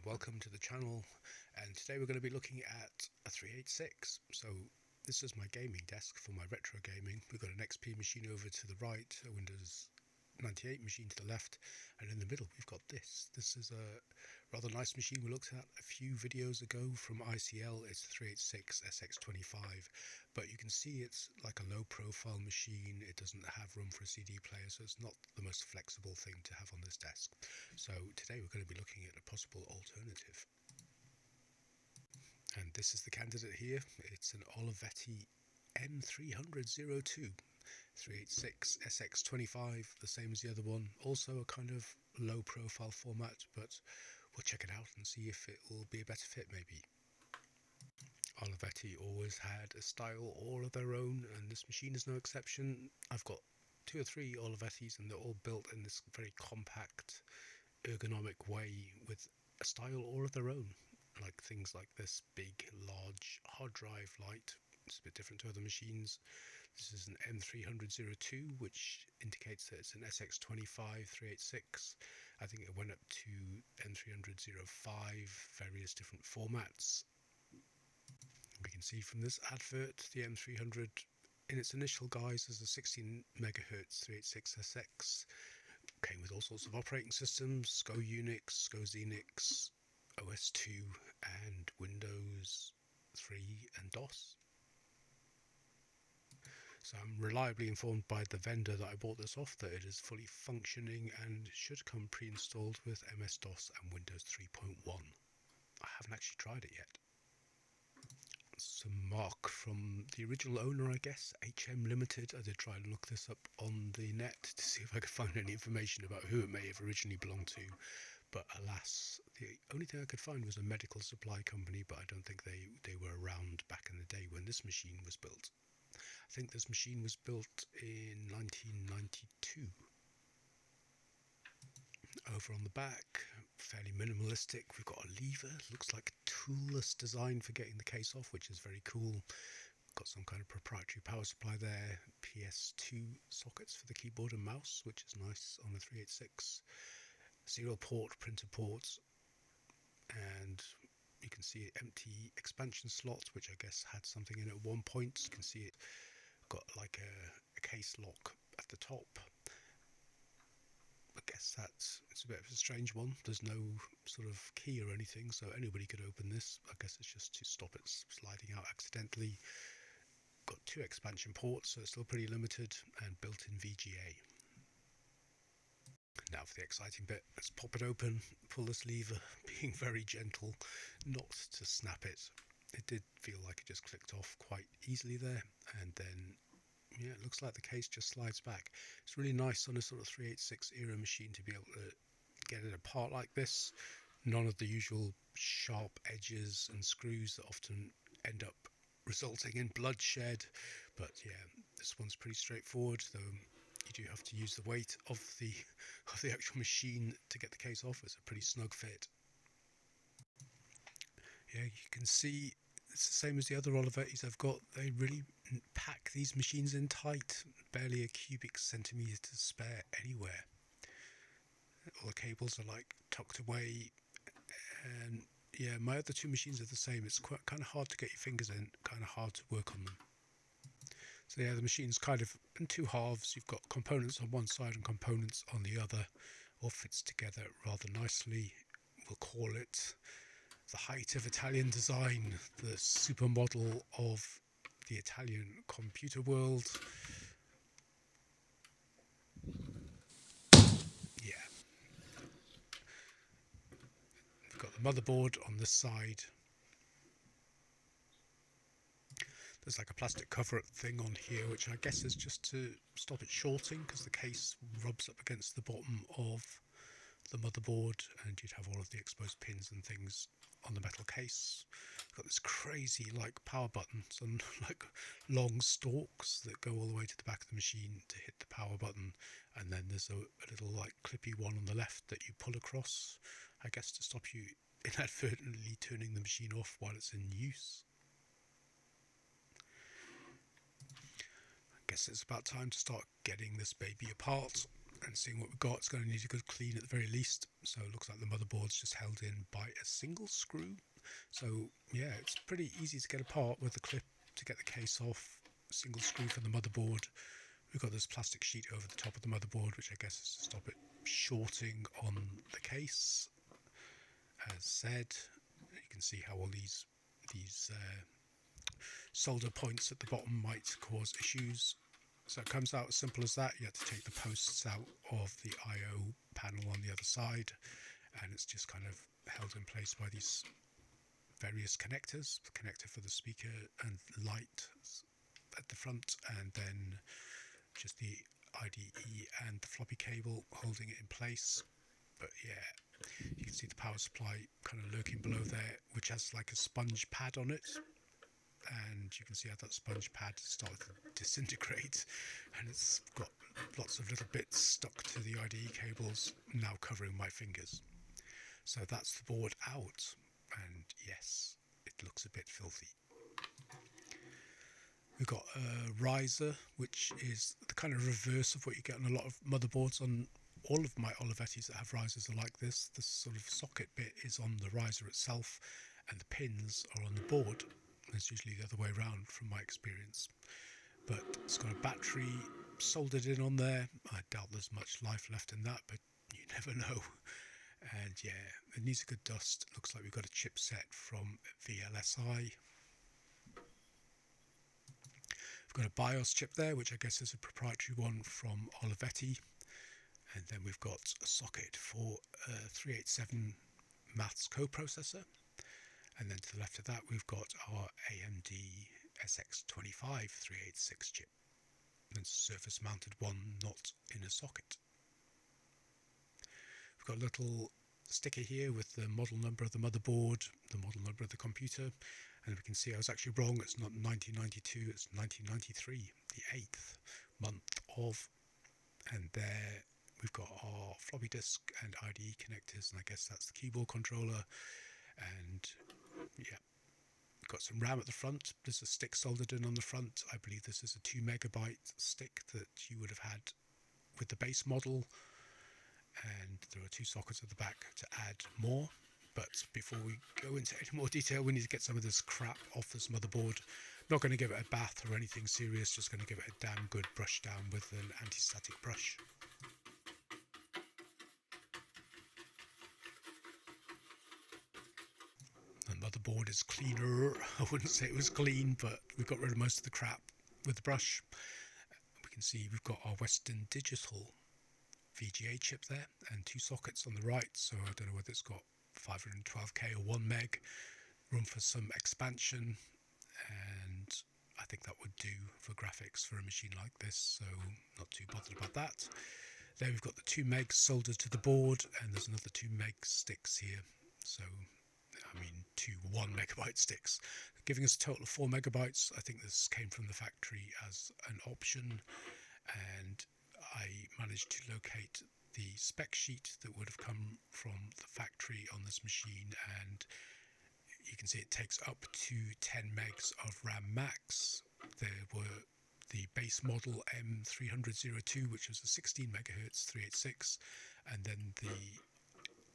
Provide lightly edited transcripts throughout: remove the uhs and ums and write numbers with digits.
and welcome to the channel. And today we're going to be looking at a 386. So this is my gaming desk for my retro gaming. We've got an XP machine over to the right, a Windows 98 machine to the left, and in the middle we've got this. This is a rather nice machine we looked at a few videos ago from ICL. It's a 386 SX25, but you can see it's like a low profile machine. It doesn't have room for a CD player, so it's not the most flexible thing to have on this desk. So today we're going to be looking at a possible alternative. And this is the candidate here. It's an Olivetti M300-02 386 SX25, the same as the other one. Also a kind of low profile format, but we'll check it out and see if it will be a better fit maybe. Olivetti always had a style all of their own, and this machine is no exception. I've got 2 or 3 Olivettis and they're all built in this very compact, ergonomic way with a style all of their own. Like things like this big, large hard drive light. It's a bit different to other machines. This is an M300-02, which indicates that it's an SX25 386. I think it went up to M300-05, various different formats. We can see from this advert, the M300 in its initial guise as a 16 MHz 386SX came with all sorts of operating systems: SCO Unix, SCO Xenix, OS2 and Windows 3 and DOS. So I'm reliably informed by the vendor that I bought this off that it is fully functioning and should come pre-installed with MS-DOS and Windows 3.1. I haven't actually tried it yet. Some mark from the original owner, I guess, HM Limited. I did try and look this up on the net to see if I could find any information about who it may have originally belonged to, but alas, the only thing I could find was a medical supply company, but I don't think they were around back in the day when this machine was built. I think this machine was built in 1992. Over on the back, fairly minimalistic. We've got a lever, looks like a toolless design for getting the case off, which is very cool. Got some kind of proprietary power supply there, PS2 sockets for the keyboard and mouse, which is nice on a 386. Serial port, printer ports, and you can see empty expansion slots, which I guess had something in it at one point. You can see it got like a case lock at the top. I guess it's a bit of a strange one. There's no sort of key or anything, so anybody could open this. I guess it's just to stop it sliding out accidentally. Got 2 expansion ports, so it's still pretty limited, and built-in VGA. Now for the exciting bit. Let's pop it open, pull this lever, being very gentle, not to snap it. It did feel like it just clicked off quite easily there, and then yeah, it looks like the case just slides back. It's really nice on a sort of 386 era machine to be able to get it apart like this. None of the usual sharp edges and screws that often end up resulting in bloodshed, but yeah, this one's pretty straightforward, though you do have to use the weight of the actual machine to get the case off. It's a pretty snug fit. Yeah, you can see it's the same as the other Olivettis I've got. They really pack these machines in tight, barely a cubic centimetre to spare anywhere. All the cables are like tucked away, and yeah, my other 2 machines are the same. It's quite kind of hard to get your fingers in, kind of hard to work on them. So yeah, the machine's kind of in 2 halves. You've got components on one side and components on the other. All fits together rather nicely. We'll call it the height of Italian design, the supermodel of the Italian computer world. Yeah. We've got the motherboard on this side. There's like a plastic cover thing on here, which I guess is just to stop it shorting, because the case rubs up against the bottom of the motherboard, and you'd have all of the exposed pins and things on the metal case. We've got this crazy like power buttons and like long stalks that go all the way to the back of the machine to hit the power button, and then there's a little like clippy one on the left that you pull across, I guess to stop you inadvertently turning the machine off while it's in use. I guess it's about time to start getting this baby apart. and seeing what we've got. It's going to need a good clean at the very least. So it looks like the motherboard's just held in by a single screw. So yeah, it's pretty easy to get apart with the clip to get the case off. Single screw for the motherboard. We've got this plastic sheet over the top of the motherboard, which I guess is to stop it shorting on the case. As said, you can see how all these solder points at the bottom might cause issues. So it comes out as simple as that. You have to take the posts out of the I/O panel on the other side, and it's just kind of held in place by these various connectors. The connector for the speaker and light at the front, and then just the IDE and the floppy cable holding it in place. But yeah, you can see the power supply kind of lurking below there, which has like a sponge pad on it, and you can see how that sponge pad started to disintegrate, and it's got lots of little bits stuck to the IDE cables now covering my fingers. So that's the board out, and yes, it looks a bit filthy. We've got a riser, which is the kind of reverse of what you get on a lot of motherboards. On all of my Olivettis that have risers are like this. The sort of socket bit is on the riser itself, and the pins are on the board. It's usually the other way around from my experience. But it's got a battery soldered in on there. I doubt there's much life left in that, but you never know. And yeah, it needs a good dust. It looks like we've got a chipset from VLSI. We've got a BIOS chip there, which I guess is a proprietary one from Olivetti. And then we've got a socket for a 387 maths coprocessor. And then to the left of that, we've got our AMD SX25 386 chip. And it's a surface mounted one, not in a socket. We've got a little sticker here with the model number of the motherboard, the model number of the computer, and we can see I was actually wrong. It's not 1992, it's 1993, the 8th month of. And there we've got our floppy disk and IDE connectors, and I guess that's the keyboard controller. And yeah, we've got some RAM at the front. There's a stick soldered in on the front. I believe this is a 2 megabyte stick that you would have had with the base model. And there are 2 sockets at the back to add more. But before we go into any more detail, we need to get some of this crap off this motherboard. Not going to give it a bath or anything serious, just going to give it a damn good brush down with an anti-static brush. The motherboard is cleaner. I wouldn't say it was clean, but we got rid of most of the crap with the brush. We can see we've got our Western Digital VGA chip there and 2 sockets on the right, so I don't know whether it's got 512k or 1 meg, room for some expansion, and I think that would do for graphics for a machine like this, so not too bothered about that. There we've got the 2 megs soldered to the board, and there's another 2 meg sticks here, so I mean 2 1 megabyte sticks, giving us a total of 4 megabytes. I think this came from the factory as an option, and I managed to locate the spec sheet that would have come from the factory on this machine, and you can see it takes up to 10 megs of RAM max. There were the base model M300-02, which was a 16 megahertz 386, and then the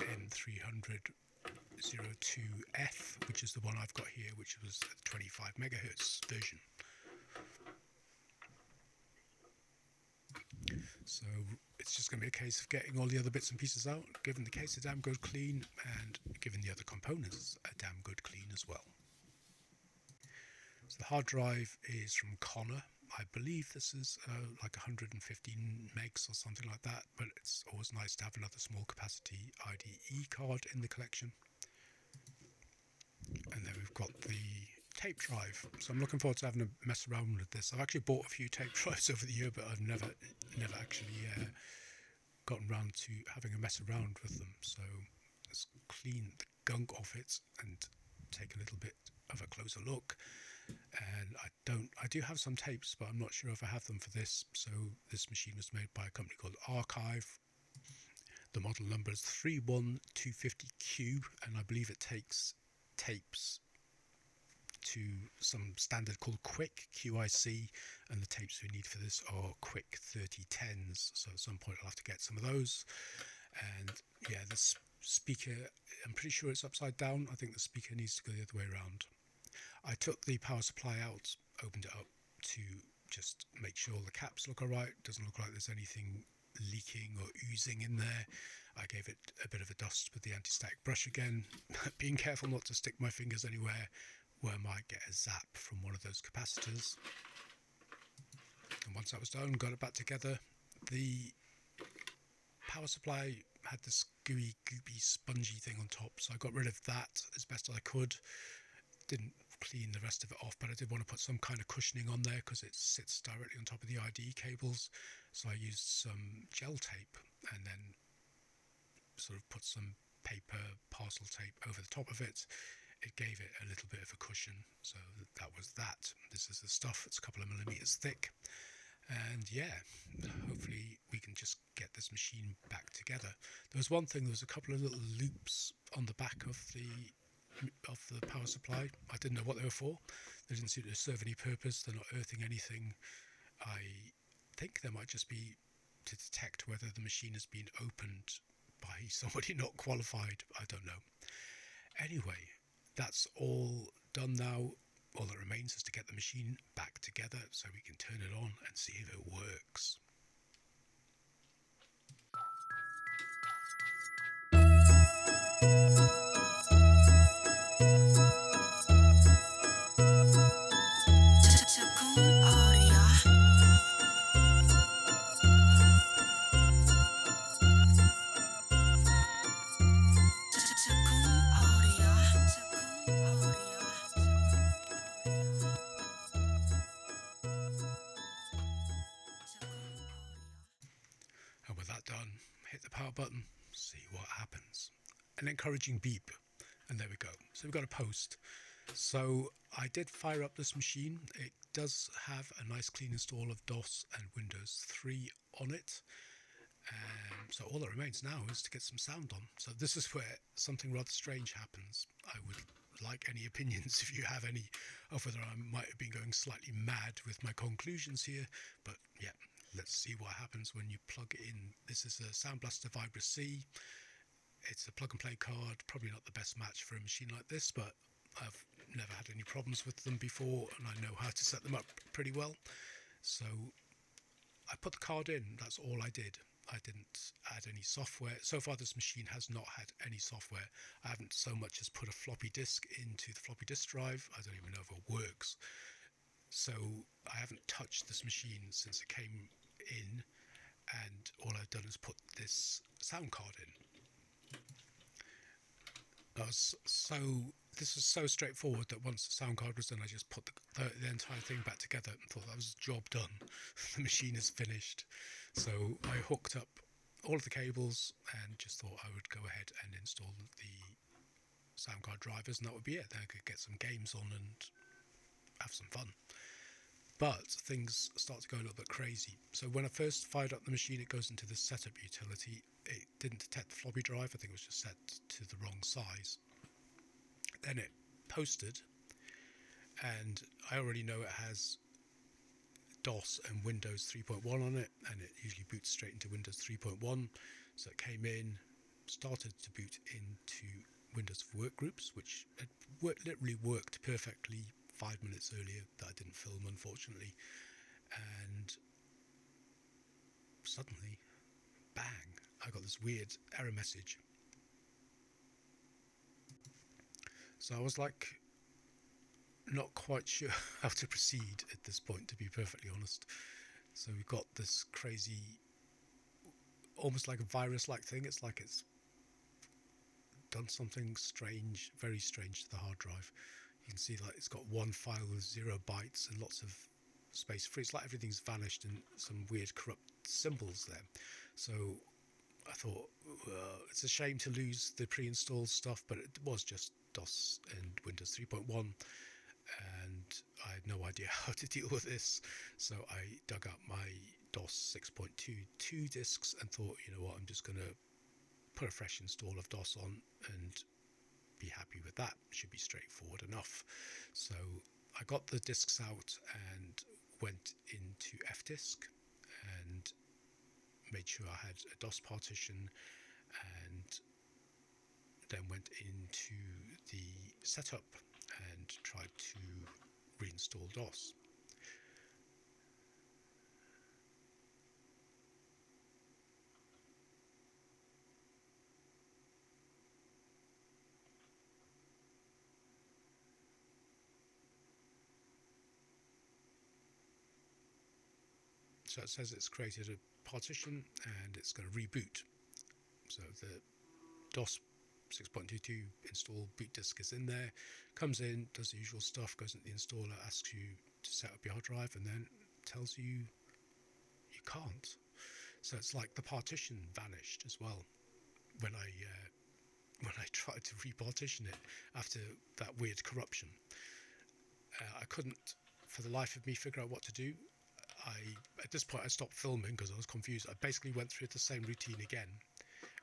M300-02f, which is the one I've got here, which was a 25 megahertz version. So it's just going to be a case of getting all the other bits and pieces out, giving the case a damn good clean, and giving the other components a damn good clean as well. So the hard drive is from Connor. I believe this is like 115 megs or something like that, but it's always nice to have another small capacity IDE card in the collection. And then we've got the tape drive, so I'm looking forward to having a mess around with this. I've actually bought a few tape drives over the year, but I've never actually gotten around to having a mess around with them. So let's clean the gunk off it and take a little bit of a closer look. And I do have some tapes, but I'm not sure if I have them for this. So this machine was made by a company called Archive. The model number is 31250Q, and I believe it takes tapes to some standard called Quick, QIC, and the tapes we need for this are Quick 3010s, so at some point I'll have to get some of those. And yeah, this speaker, I'm pretty sure it's upside down. I think the speaker needs to go the other way around. I took the power supply out, opened it up to just make sure the caps look alright. Doesn't look like there's anything leaking or oozing in there. I gave it a bit of a dust with the anti-static brush again, being careful not to stick my fingers anywhere where I might get a zap from one of those capacitors. And once that was done, got it back together. The power supply had this gooey, goopy, spongy thing on top, so I got rid of that as best as I could. Didn't clean the rest of it off, but I did want to put some kind of cushioning on there because it sits directly on top of the ID cables. So I used some gel tape and then sort of put some paper parcel tape over the top of it. It gave it a little bit of a cushion, so that was that. This is the stuff. It's a couple of millimeters thick, and yeah, hopefully we can just get this machine back together. There was one thing, there was a couple of little loops on the back of the power supply. I didn't know what they were for. They didn't seem to serve any purpose. They're not earthing anything. I think they might just be to detect whether the machine has been opened by somebody not qualified. I don't know. Anyway, that's all done now. All that remains is to get the machine back together so we can turn it on and see if it works. And with that done, hit the power button, see what happens. An encouraging beep, and there we go. So we've got a post. So I did fire up this machine. It does have a nice clean install of DOS and Windows 3 on it. So all that remains now is to get some sound on. So this is where something rather strange happens. I would like any opinions, if you have any, of whether I might have been going slightly mad with my conclusions here. But yeah, let's see what happens when you plug it in. This is a SoundBlaster Vibra C. It's a plug-and-play card, probably not the best match for a machine like this, but I've never had any problems with them before, and I know how to set them up pretty well. So I put the card in, that's all I did. I didn't add any software. So far this machine has not had any software. I haven't so much as put a floppy disk into the floppy disk drive. I don't even know if it works. So I haven't touched this machine since it came in, and all I've done is put this sound card in. This was so straightforward that once the sound card was done, I just put the entire thing back together and thought that was the job done. The machine is finished. So I hooked up all of the cables and just thought I would go ahead and install the sound card drivers, and that would be it. Then I could get some games on and have some fun. But things start to go a little bit crazy. So when I first fired up the machine, it goes into the setup utility. It didn't detect the floppy drive. I think it was just set to the wrong size. Then it posted, and I already know it has DOS and Windows 3.1 on it, and it usually boots straight into Windows 3.1. So it came in, started to boot into Windows for Workgroups, which had literally worked perfectly 5 minutes earlier that I didn't film, unfortunately. And suddenly, bang, I got this weird error message. So I was like, not quite sure how to proceed at this point, to be perfectly honest. So we've got this crazy, almost like a virus-like thing. It's like it's done something strange, very strange to the hard drive. You can see like it's got one file with 0 bytes and lots of space free. It's like everything's vanished and some weird corrupt symbols there. So I thought, it's a shame to lose the pre-installed stuff, but it was just DOS and Windows 3.1, and I had no idea how to deal with this. So I dug up my DOS 6.22 discs and thought, you know what, I'm just going to put a fresh install of DOS on and be happy with that. It should be straightforward enough. So I got the discs out and went into fdisk and made sure I had a DOS partition, and then went into the setup and tried to reinstall DOS. So it says it's created a partition and it's going to reboot. So the DOS 6.22 install boot disk is in there, comes in, does the usual stuff, goes into the installer, asks you to set up your hard drive, and then tells you you can't. So it's like the partition vanished as well when I tried to repartition it after that weird corruption. I couldn't for the life of me figure out what to do. At this point I stopped filming because I was confused. I basically went through the same routine again,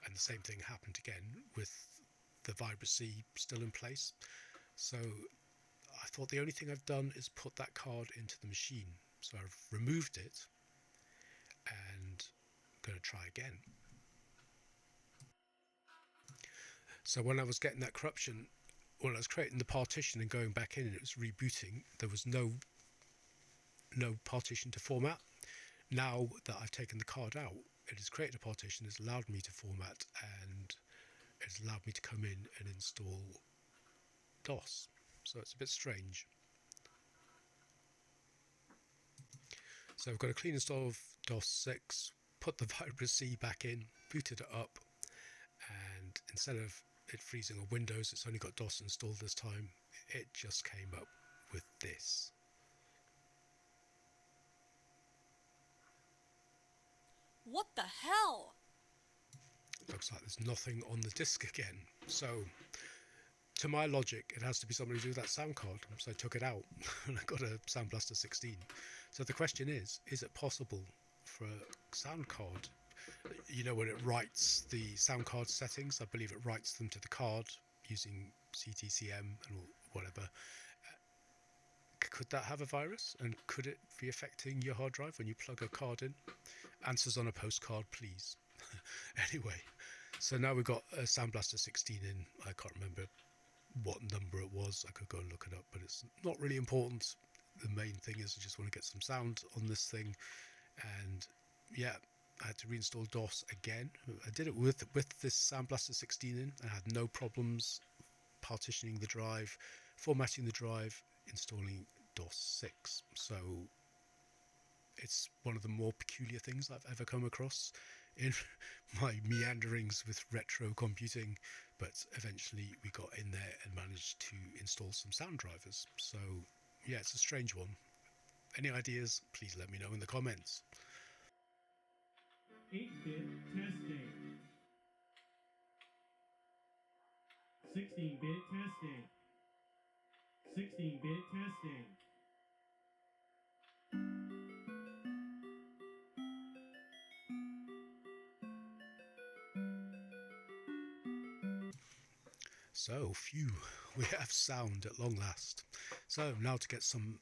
and the same thing happened again with the Vibra C still in place. So I thought the only thing I've done is put that card into the machine. So I've removed it and I'm going to try again. So when I was getting that corruption, when I was creating the partition and going back in and it was rebooting, there was no partition to format. Now that I've taken the card out, it has created a partition, it's allowed me to format, and it's allowed me to come in and install DOS. So it's a bit strange. So I've got a clean install of DOS 6, put the Vibra C back in, booted it up, and instead of it freezing on Windows, it's only got DOS installed this time. It just came up with this. What the hell? Looks like there's nothing on the disk again. So, to my logic, it has to be something to do with that sound card. So I took it out and I got a SoundBlaster 16. So the question is it possible for a sound card, you know, when it writes the sound card settings, I believe it writes them to the card using CTCM and whatever. Could that have a virus, and could it be affecting your hard drive when you plug a card in? Answers on a postcard, please. Anyway, so now we've got a SoundBlaster 16 in. I can't remember what number it was. I could go and look it up, but it's not really important. The main thing is I just want to get some sound on this thing, and yeah, I had to reinstall DOS again. I did it with this SoundBlaster 16 in. I had no problems partitioning the drive, formatting the drive, installing DOS 6. So it's one of the more peculiar things I've ever come across in my meanderings with retro computing, but eventually we got in there and managed to install some sound drivers. So yeah, it's a strange one. Any ideas, please let me know in the comments. 8-bit testing. 16-bit testing. 16-bit testing. So, phew, we have sound at long last. So now to get some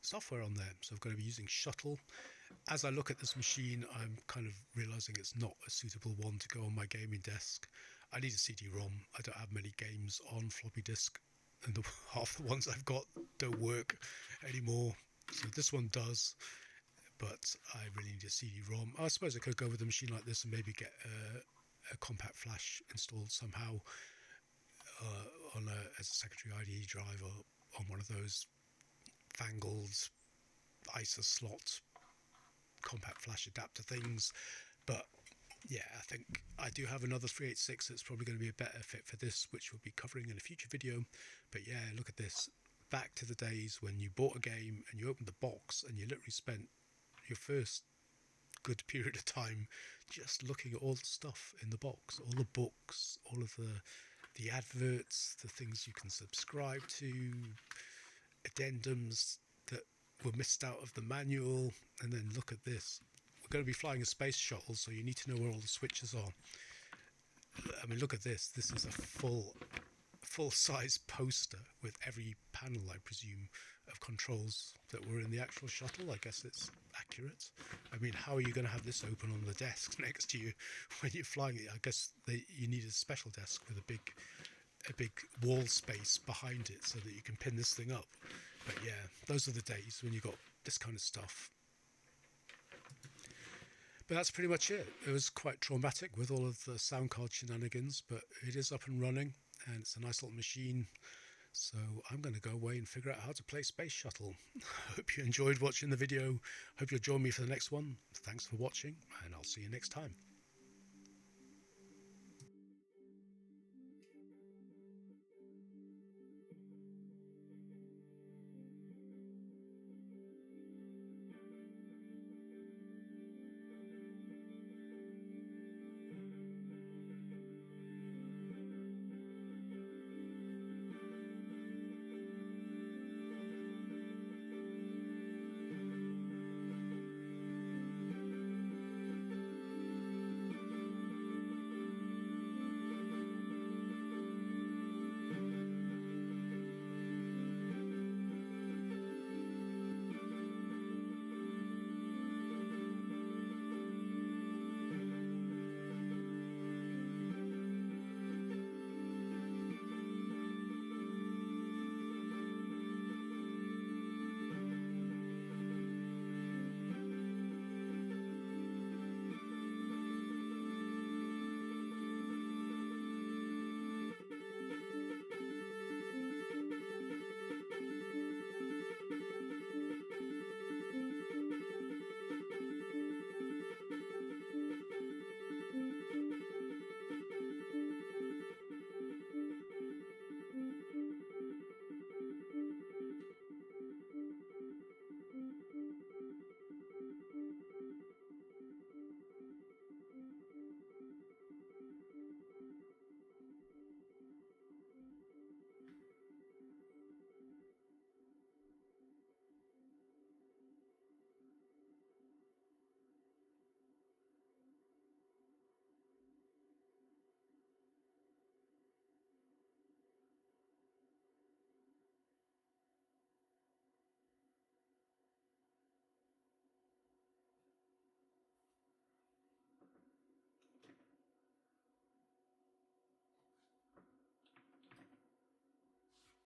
software on there. So I'm going to be using Shuttle. As I look at this machine, I'm kind of realizing it's not a suitable one to go on my gaming desk. I need a CD-ROM. I don't have many games on floppy disk, and half the ones I've got don't work anymore. So this one does, but I really need a CD-ROM. I suppose I could go with a machine like this and maybe get a compact flash installed somehow as a secondary IDE drive, or on one of those fangled ISA slot compact flash adapter things. But yeah, I think I do have another 386 that's probably going to be a better fit for this, which we'll be covering in a future video. But yeah, look at this. Back to the days when you bought a game and you opened the box and you literally spent your first good period of time just looking at all the stuff in the box, all the books, all of the adverts, the things you can subscribe to, addendums that were missed out of the manual. And then look at this. We're going to be flying a space shuttle, so you need to know where all the switches are. I mean, look at this. This is a full full-size poster with every panel, I presume, of controls that were in the actual shuttle. I guess it's accurate. I mean, how are you going to have this open on the desk next to you when you're flying it? I guess you need a special desk with a big wall space behind it so that you can pin this thing up. But yeah, those are the days when you got this kind of stuff. But that's pretty much it. It was quite traumatic with all of the sound card shenanigans, but it is up and running, and it's a nice little machine. So I'm going to go away and figure out how to play Space Shuttle. Hope you enjoyed watching the video. Hope you'll join me for the next one. Thanks for watching, and I'll see you next time.